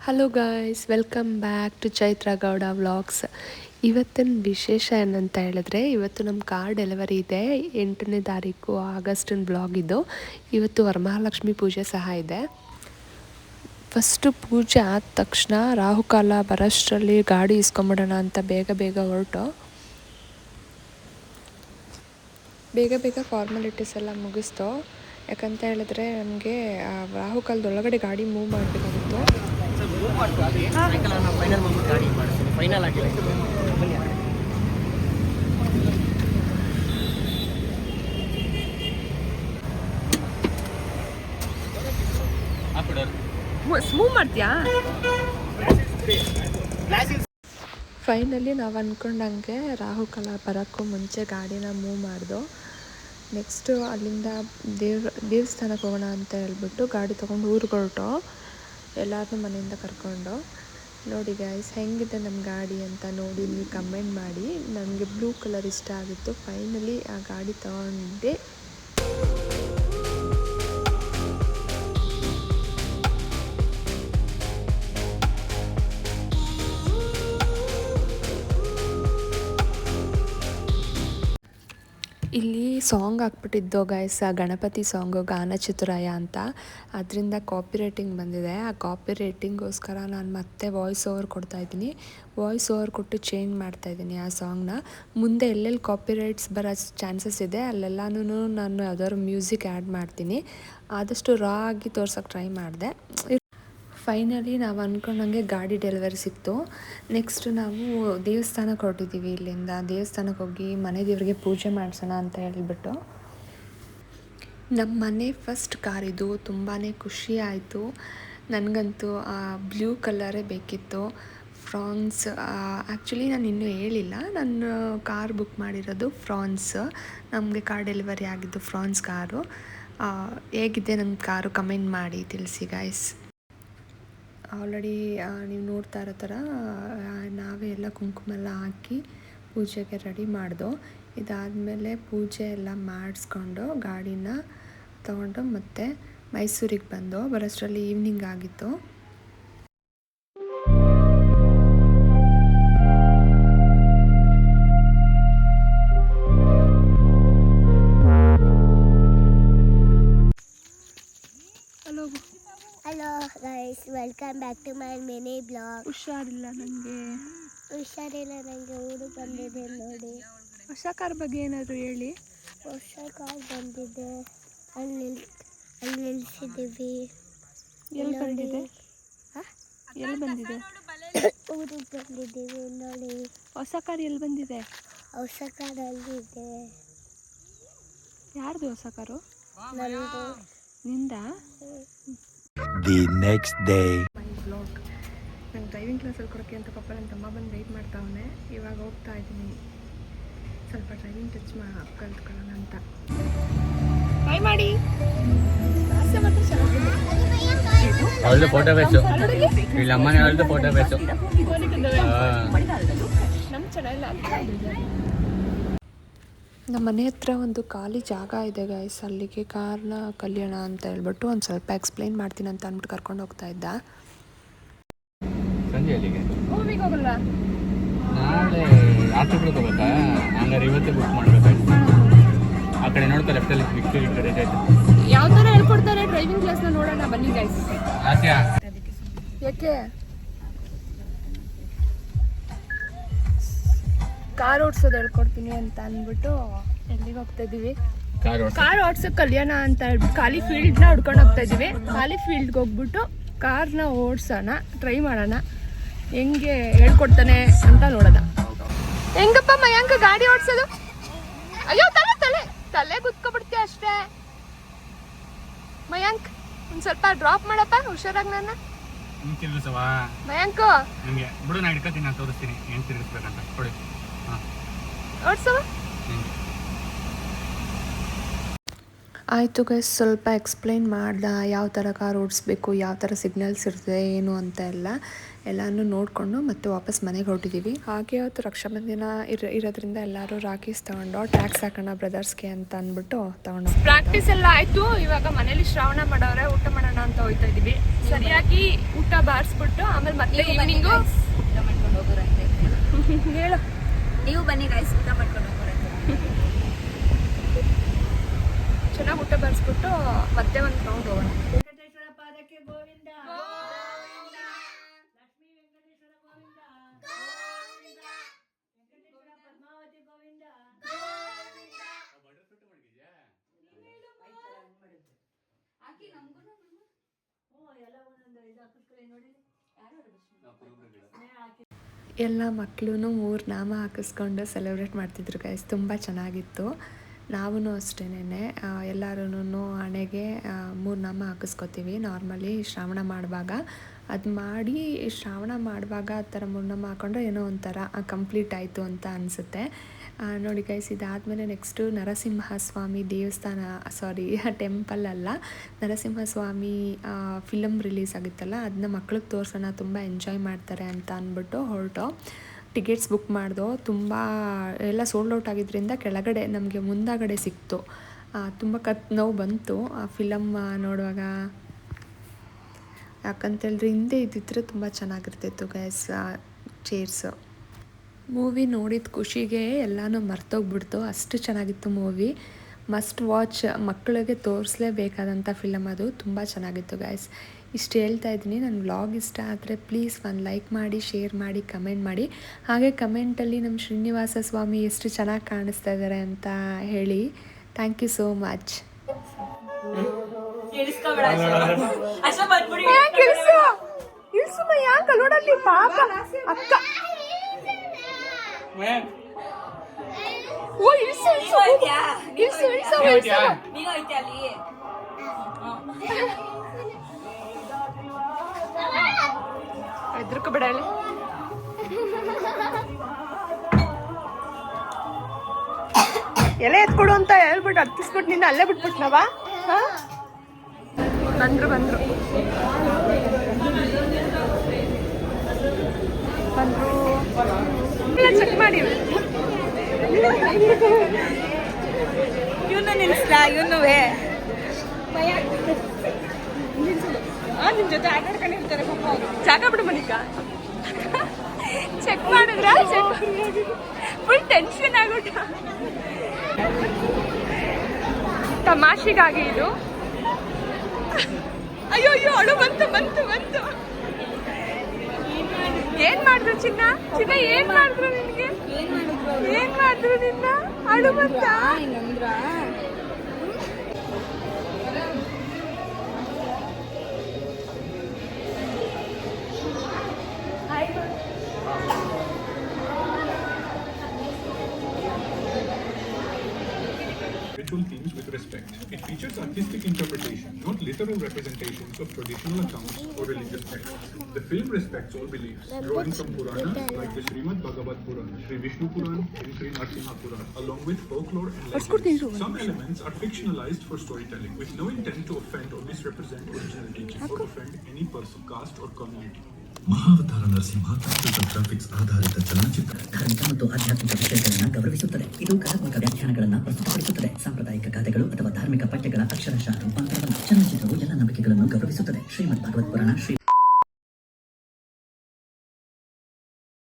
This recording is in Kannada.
Hello guys, welcome back to Chaitra Gowda vlogs. ಇವತ್ತಿನ ವಿಶೇಷ ಏನಂತ ಹೇಳಿದ್ರೆ, ಇವತ್ತು ನಮ್ಮ ಕಾರ್ ಡೆಲಿವರಿ ಇದೆ. 8ನೇ ತಾರೀಕು ಆಗಸ್ಟಿನ ಬ್ಲಾಗ್ ಇದು. ಇವತ್ತು ವರಮಹಾಲಕ್ಷ್ಮಿ ಪೂಜೆ ಸಹ ಇದೆ. ಫಸ್ಟು ಪೂಜೆ ಆದ ತಕ್ಷಣ ರಾಹುಕಾಲ ಬರೋಷ್ಟರಲ್ಲಿ ಗಾಡಿ ಇಸ್ಕೊಂಬಿಡೋಣ ಅಂತ ಬೇಗ ಹೊರಟು ಬೇಗ ಫಾರ್ಮಾಲಿಟೀಸ್ ಎಲ್ಲ ಮುಗಿಸ್ತು. ಯಾಕಂತ ಹೇಳಿದ್ರೆ ನಮಗೆ ರಾಹುಕಾಲದೊಳಗಡೆ ಗಾಡಿ ಮೂವ್ ಮಾಡಬೇಕಾಗಿತ್ತು. ಮೂವ್ ಮಾಡ್ತೀಯಾ? ಫೈನಲಿ ನಾವು ಅಂದ್ಕೊಂಡಂಗೆ ರಾಹುಕಾಲ ಬರೋಕ್ಕೂ ಮುಂಚೆ ಗಾಡಿನ ಮೂವ್ ಮಾಡ್ದು. ನೆಕ್ಸ್ಟು ಅಲ್ಲಿಂದ ದೇವಸ್ಥಾನಕ್ಕೆ ಹೋಗೋಣ ಅಂತ ಹೇಳ್ಬಿಟ್ಟು ಗಾಡಿ ತೊಗೊಂಡು ಊರಿಗೆ ಹೊರಟು, ಎಲ್ಲರನ್ನೂ ಮನೆಯಿಂದ ಕರ್ಕೊಂಡು. ನೋಡಿ ಗೈಸ್, ಹೆಂಗಿದೆ ನಮ್ಮ ಗಾಡಿ ಅಂತ ನೋಡಿ ನೀವು ಕಮೆಂಟ್ ಮಾಡಿ. ನನಗೆ ಬ್ಲೂ ಕಲರ್ ಇಷ್ಟ ಆಗಿತ್ತು. ಫೈನಲಿ ಆ ಗಾಡಿ ತೊಗೊಂಡೆ. ಇಲ್ಲಿ ಸಾಂಗ್ ಹಾಕ್ಬಿಟ್ಟಿದ್ದು ಗೈಸ್, ಗಣಪತಿ ಸಾಂಗು ಗಾನಚತುರಾಯ ಅಂತ. ಅದರಿಂದ ಕಾಪಿ ರೈಟಿಂಗ್ ಬಂದಿದೆ. ಆ ಕಾಪಿ ರೈಟಿಂಗೋಸ್ಕರ ನಾನು ಮತ್ತೆ ವಾಯ್ಸ್ ಓವರ್ ಕೊಡ್ತಾಯಿದ್ದೀನಿ. ವಾಯ್ಸ್ ಓವರ್ ಕೊಟ್ಟು ಚೇಂಜ್ ಮಾಡ್ತಾಯಿದ್ದೀನಿ ಆ ಸಾಂಗ್ನ. ಮುಂದೆ ಎಲ್ಲೆಲ್ಲಿ ಕಾಪಿ ರೈಟ್ಸ್ ಬರೋ ಚಾನ್ಸಸ್ ಇದೆ ಅಲ್ಲೆಲ್ಲನೂ ನಾನು ಯಾವ್ದಾದ್ರು ಮ್ಯೂಸಿಕ್ ಆ್ಯಡ್ ಮಾಡ್ತೀನಿ. ಆದಷ್ಟು ರಾ ಆಗಿ ತೋರ್ಸೋಕ್ಕೆ ಟ್ರೈ ಮಾಡಿದೆ. ಫೈನಲಿ ನಾವು ಅಂದ್ಕೊಂಡಂಗೆ ಗಾಡಿ ಡೆಲಿವರಿ ಸಿಕ್ತು. ನೆಕ್ಸ್ಟ್ ನಾವು ದೇವಸ್ಥಾನಕ್ಕೆ ಹೊರಟಿದ್ದೀವಿ. ಇಲ್ಲಿಂದ ದೇವಸ್ಥಾನಕ್ಕೆ ಹೋಗಿ ಮನೆ ದೇವರಿಗೆ ಪೂಜೆ ಮಾಡಿಸೋಣ ಅಂತ ಹೇಳಿಬಿಟ್ಟು. ನಮ್ಮ ಮನೆ ಫಸ್ಟ್ ಕಾರ್ ಇದು. ತುಂಬಾ ಖುಷಿ ಆಯಿತು ನನಗಂತೂ. ಆ ಬ್ಲೂ ಕಲರೇ ಬೇಕಿತ್ತು. ಫ್ರಾನ್ಸ್, ಆ್ಯಕ್ಚುಲಿ ನಾನು ಇನ್ನೂ ಹೇಳಿಲ್ಲ, ನಾನು ಕಾರ್ ಬುಕ್ ಮಾಡಿರೋದು ಫ್ರಾನ್ಸ್. ನಮಗೆ ಕಾರ್ ಡೆಲಿವರಿ ಆಗಿದ್ದು ಫ್ರಾನ್ಸ್ ಕಾರು. ಹೇಗಿದೆ ನಮ್ಮ ಕಾರು ಕಮೆಂಟ್ ಮಾಡಿ ತಿಳಿಸಿ ಗೈಸ್. ಆಲ್ರೆಡಿ ನೀವು ನೋಡ್ತಾ ಇರೋ ಥರ ನಾವೇ ಎಲ್ಲ ಕುಂಕುಮ ಎಲ್ಲ ಹಾಕಿ ಪೂಜೆಗೆ ರೆಡಿ ಮಾಡ್ದೋ. ಇದಾದಮೇಲೆ ಪೂಜೆ ಎಲ್ಲ ಮಾಡಿಸ್ಕೊಂಡು ಗಾಡಿನ ತೊಗೊಂಡು ಮತ್ತೆ ಮೈಸೂರಿಗೆ ಬಂದು ಬರೋಷ್ಟರಲ್ಲಿ ಈವ್ನಿಂಗ್ ಆಗಿತ್ತು. Hello guys, welcome back to my mini blog. ಹುಷಾರಿಲ್ಲ ನನಗೆ ಊರು ಬಂದಿದೆ ನೋಡಿ. ಹೊಸ ಕಾರ್ ಬಗ್ಗೆ ಏನಾದರೂ ಹೇಳಿ. ಹೊಸ ಕಾರ್ ಬಂದಿದೆ, ಅಲ್ಲಿ ನಿಲ್ಸಿದ್ದೀವಿ. ಎಲ್ಲಿ ಬಂದಿದೆ? ಊರಿಗೆ ಬಂದಿದ್ದೀವಿ ನೋಡಿ. ಹೊಸ ಕಾರ್ ಎಲ್ಲಿ ಬಂದಿದೆ? ಹೊಸ ಕಾರ್ ಅಲ್ಲಿದೆ. ಯಾರ್ದು ಹೊಸ ಕಾರು? ನಂದು. ನಿಂದ? The next day. My blog. ನಾನು ಡ್ರೈವಿಂಗ್ ಕ್ಲಾಸಲ್ಲಿ ಕೊಡೋಕ್ಕೆ ಅಂತ ಪಾಪ ನನ್ನ ತಮ್ಮ ಬಂದು ವೆಯ್ಟ್ ಮಾಡ್ತಾವನೆ. ಇವಾಗ ಹೋಗ್ತಾ ಇದ್ದೀನಿ, ಸ್ವಲ್ಪ ಡ್ರೈವಿಂಗ್ ಟಚ್ ಕಲ್ತ್ಕೊಳ್ಳೋಣ ಅಂತ. ಬಾಯ್ ಮಾಡಿ. ಅವಳದು ಫೋಟೋ ಬೇಸು, ಇಲ್ಲ ಅಮ್ಮನೇ ಅವಳದು ಫೋಟೋ ಬೇಸು. ನಮ್ಮ ಮನೆ ಹತ್ರ ಒಂದು ಖಾಲಿ ಜಾಗ ಇದೆ ಗೈಸ್, ಅಲ್ಲಿಗೆ ಕಾರ್ನ ಕಲಿಯೋಣ ಅಂತ ಹೇಳ್ಬಿಟ್ಟು ಒಂದು ಸ್ವಲ್ಪ ಎಕ್ಸ್ಪ್ಲೈನ್ ಮಾಡ್ತೀನಿ ಅಂತ ಅಂದ್ಬಿಟ್ಟು ಕರ್ಕೊಂಡು ಹೋಗ್ತಾ ಇದ್ದ. ಸಂಜೆ ಅಲ್ಲಿಗೆ ಮೂವಿಗೆ ಹೋಗಲ್ಲ, ನಾಳೆ ಆಚೆಗಳಿಗೆ ಹೋಗ್ಬೇಕಾ? ಹಂಗಾರೆ ಇವತ್ತೇ ಬುಕ್ ಮಾಡಬೇಕಾಯ್ತು. ಆ ಕಡೆ ನೋಡ್ತಾ ಲೆಫ್ಟಲ್ಲಿ ವಿಕ್ಟೋರಿ ಕಡೆ ಆಯ್ತು. ಯಾವ ಥರ ಹೇಳ್ಕೊಡ್ತಾರೆ ಡ್ರೈವಿಂಗ್ ಕ್ಲಾಸ್ನ ನೋಡೋಣ ಬನ್ನಿ ಗೈಸ್. ಆಚೆ ಯಾಕೆ ಕಾರ್ ಓಡಿಸೋದು ಹೇಳ್ಕೊಡ್ತೀನಿ ಅಂತ ಅಂದ್ಬಿಟ್ಟು ಎಲ್ಲಿಗೆ ಹೋಗ್ತಾ ಇದ್ದೀವಿ? ಕಾರ್ ಓಡ್ಸೋಕೆ ಕಲಿಯೋಣ ಅಂತ ಹೇಳ್ಬಿಟ್ಟು ಖಾಲಿ ಫೀಲ್ಡ್ನ ಹುಡ್ಕೊಂಡು ಹೋಗ್ತಾ ಇದ್ದೀವಿ. ಖಾಲಿ ಫೀಲ್ಡ್ಗೆ ಹೋಗ್ಬಿಟ್ಟು ಕಾರ್ನ ಓಡಿಸೋಣ, ಟ್ರೈ ಮಾಡೋಣ, ಹೆಂಗೆ ಹೇಳ್ಕೊಡ್ತಾನೆ ಅಂತ ನೋಡೋಣ. ಹೆಂಗಪ್ಪ ಮಯಾಂಕ ಗಾಡಿ ಓಡಿಸೋದು? ಅಯ್ಯೋ ತಲೆ ತಲೆ ತಲೆ ಕುತ್ಕೊಬಿಡ್ತೀಯ ಅಷ್ಟೇ. ಮಯಾಂಕ್ ಒಂದು ಸ್ವಲ್ಪ ಡ್ರಾಪ್ ಮಾಡಪ್ಪ, ಹುಷಾರಾಗಿ ನನ್ನ. ಮಯಾಂಕ್ ನಿಮಗೆ ಬಿಡು, ನಾನು ಹಿಡ್ಕೊತೀನಿ, ನಾನು ತೋರಿಸ್ತೀನಿ ಹೆಂಗೆ ತಿರುಗಿಸ್ಬೇಕಂತ. ಕೊಡಿ ಓಡಿಸೋ. ಆಯಿತು ಗೈಸ್, ಸ್ವಲ್ಪ ಎಕ್ಸ್ಪ್ಲೈನ್ ಮಾಡ್ದೆ ಯಾವ ಥರ ಕಾರ್ ಓಡಿಸ್ಬೇಕು, ಯಾವ ಥರ ಸಿಗ್ನಲ್ಸ್ ಇರ್ತದೆ ಏನು ಅಂತ ಎಲ್ಲನೂ ನೋಡಿಕೊಂಡು ಮತ್ತೆ ವಾಪಸ್ ಮನೆಗೆ ಹೊರಟಿದ್ದೀವಿ. ಹಾಗೆ ಅವತ್ತು ರಕ್ಷಾಬಂಧನ ಇರೋದ್ರಿಂದ ಎಲ್ಲರೂ ರಾಖೀಸ್ ತೊಗೊಂಡು ಟ್ಯಾಕ್ಸ್ ಹಾಕೋಣ ಬ್ರದರ್ಸ್ಗೆ ಅಂತ ಅಂದ್ಬಿಟ್ಟು ತೊಗೊಂಡು ಪ್ರಾಕ್ಟೀಸ್ ಎಲ್ಲ ಆಯಿತು. ಇವಾಗ ಮನೇಲಿ ಶ್ರಾವಣ ಮಾಡೋರೆ, ಊಟ ಮಾಡೋಣ ಅಂತ ಹೋಗ್ತಾ ಇದ್ದೀವಿ. ಸರಿಯಾಗಿ ಊಟ ಬಾರಿಸ್ಬಿಟ್ಟು ಆಮೇಲೆ ಮತ್ತೆ ಈವ್ನಿಂಗು ಊಟ ಮಾಡ್ಕೊಂಡು ಹೋಗೋರಂತೆ. ಹೇಳು, ನೀವು ಬನ್ನಿ ಗೈಸ್, ಊಟ ಮಾಡ್ಕೊಂಡು ಹೋಗೋರಂತೆ. ಚೆನ್ನಾಗಿ ಊಟ ಬಾರಿಸ್ಬಿಟ್ಟು ಮತ್ತೆ ಒಂದು ರೌಂಡ್ ಹೋಗೋಣ. ಎಲ್ಲ ಮಕ್ಕಳು 3 ನಾಮ ಹಾಕಿಸ್ಕೊಂಡು ಸೆಲೆಬ್ರೇಟ್ ಮಾಡ್ತಿದ್ರು ಗೈಸ್. ತುಂಬ ಚೆನ್ನಾಗಿತ್ತು. ನಾವೂ ಅಷ್ಟೇನೆ ಎಲ್ಲರೂ ಹಣೆಗೆ 3 ನಾಮ ಹಾಕಿಸ್ಕೊತೀವಿ ನಾರ್ಮಲಿ ಶ್ರಾವಣ ಮಾಡುವಾಗ. ಅದು ಮಾಡಿ ಶ್ರಾವಣ ಮಾಡುವಾಗ ಆ ಥರ 3 ನಾಮ ಹಾಕೊಂಡ್ರೆ ಏನೋ ಒಂಥರ ಕಂಪ್ಲೀಟ್ ಆಯಿತು ಅಂತ ಅನಿಸುತ್ತೆ. ನೋಡಿ ಗೈಸ್, ಇದಾದಮೇಲೆ ನೆಕ್ಸ್ಟು ನರಸಿಂಹಸ್ವಾಮಿ ದೇವಸ್ಥಾನ, ಟೆಂಪಲ್ ಅಲ್ಲ, ನರಸಿಂಹಸ್ವಾಮಿ ಫಿಲಮ್ ರಿಲೀಸ್ ಆಗಿತ್ತಲ್ಲ, ಅದನ್ನ ಮಕ್ಳಿಗೆ ತೋರಿಸೋಣ, ತುಂಬ ಎಂಜಾಯ್ ಮಾಡ್ತಾರೆ ಅಂತ ಅಂದ್ಬಿಟ್ಟು ಹೊರಟು ಟಿಕೆಟ್ಸ್ ಬುಕ್ ಮಾಡ್ದೋ. ತುಂಬ ಎಲ್ಲ ಸೋಲ್ಡ್ ಔಟ್ ಆಗಿದ್ದರಿಂದ ಕೆಳಗಡೆ ನಮಗೆ ಮುಂದಾಗಡೆ ಸಿಕ್ತು. ತುಂಬ ನೋವು ಬಂತು ಆ ಫಿಲಮ್ ನೋಡುವಾಗ. ಯಾಕಂತೇಳಿದ್ರೆ ಹಿಂದೆ ಇದ್ದಿದ್ರೆ ತುಂಬ ಚೆನ್ನಾಗಿರ್ತಿತ್ತು ಗೈಸ್ ಚೇರ್ಸು. ಮೂವಿ ನೋಡಿದ ಖುಷಿಗೆ ಎಲ್ಲನೂ ಮರ್ತೋಗ್ಬಿಡ್ತು, ಅಷ್ಟು ಚೆನ್ನಾಗಿತ್ತು ಮೂವಿ. ಮಸ್ಟ್ ವಾಚ್, ಮಕ್ಕಳಿಗೆ ತೋರಿಸ್ಲೇಬೇಕಾದಂಥ ಫಿಲಮ್ ಅದು. ತುಂಬ ಚೆನ್ನಾಗಿತ್ತು ಗೈಸ್. ಇಷ್ಟು ಹೇಳ್ತಾ ಇದ್ದೀನಿ. ನನ್ನ ವ್ಲಾಗ್ ಇಷ್ಟ ಆದರೆ ಪ್ಲೀಸ್ ಒಂದು ಲೈಕ್ ಮಾಡಿ, ಶೇರ್ ಮಾಡಿ, ಕಮೆಂಟ್ ಮಾಡಿ. ಹಾಗೆ ಕಮೆಂಟಲ್ಲಿ ನಮ್ಮ ಶ್ರೀನಿವಾಸ ಸ್ವಾಮಿ ಎಷ್ಟು ಚೆನ್ನಾಗಿ ಕಾಣಿಸ್ತಾ ಇದ್ದಾರೆ ಅಂತ ಹೇಳಿ. Thank you so much. ಪಾಪ ಅಕ್ಕ ಎದ್ರಕೋಬೇಡ ಹೇಳಿ. ಎಲೆ ಎತ್ಕೊಡು ಅಂತ ಹೇಳ್ಬಿಟ್ಟು ಹತ್ತಿಸ್ಬಿಟ್ಟು ನಿನ್ನ ಅಲ್ಲೇ ಬಿಟ್ಬಿಟ್ನವ. ಬಂದ್ರು ಬಂದ್ರು ಚೆಕ್ ಮಾಡಿ. ಇವನು ನಿಲ್ಸ್ಲ, ಇವನುವೇ ನಿನ್ ಜೊತೆ ಆಟ ಆಡ್ಕೊಂಡಿರ್ತಾರೆ ಪಾಪ ಅವರು. ಜಾಗ ಬಿಡು ಮನಿಕ. ಚೆಕ್ ಮಾಡಿದ್ರ ಫುಲ್ ಟೆನ್ಷನ್ ಆಗ್ಬಿಟ್ಟು. ತಮಾಷೆಗಾಗಿ ಇದು. ಅಯ್ಯೋ ಅಯ್ಯೋ, ಅಳು ಬಂತು ಬಂತು ಬಂತು. ಏನ್ ಮಾಡಿದ್ರು ಚಿನ್ನ? ಚಿನ್ನ ಏನ್ ಮಾಡಿದ್ರು ನಿನ್ಗೆ? ಏನ್ ಮಾಡಿದ್ರು ನಿನ್ನ? ಅಳು ಬಂತ? Ritual themes with respect. It features artistic interpretation, not literal representations of traditional accounts or religious texts. The film respects all beliefs, drawing from Puranas like the Srimad Bhagavad Purana, Sri Vishnu Puran, and Sri Narasimha Puran, along with folklore and legends. Some elements are fictionalized for storytelling, with no intent to offend or misrepresent original teaching or offend any person, caste, or community. Mahavatar Narsimha computer graphics ಆಧಾರಿತ ಚಲನಚಿತ್ರ ಧಾರ್ಮಿಕ ಮತ್ತು ಆಧ್ಯಾತ್ಮಿಕ ವಿಷಯಗಳನ್ನು ಗೌರವಿಸುತ್ತದೆ. ಇದು ಕಲಾತ್ಮಕ ವ್ಯಾಖ್ಯಾನಗಳನ್ನು ಪ್ರಸ್ತುತಪಡಿಸುತ್ತದೆ. ಸಾಂಪ್ರದಾಯಿಕ ಗಾದೆಗಳು ಅಥವಾ ಧಾರ್ಮಿಕ ಪಠ್ಯಗಳ ಅಕ್ಷರಶಃ ರೂಪಾಂತರ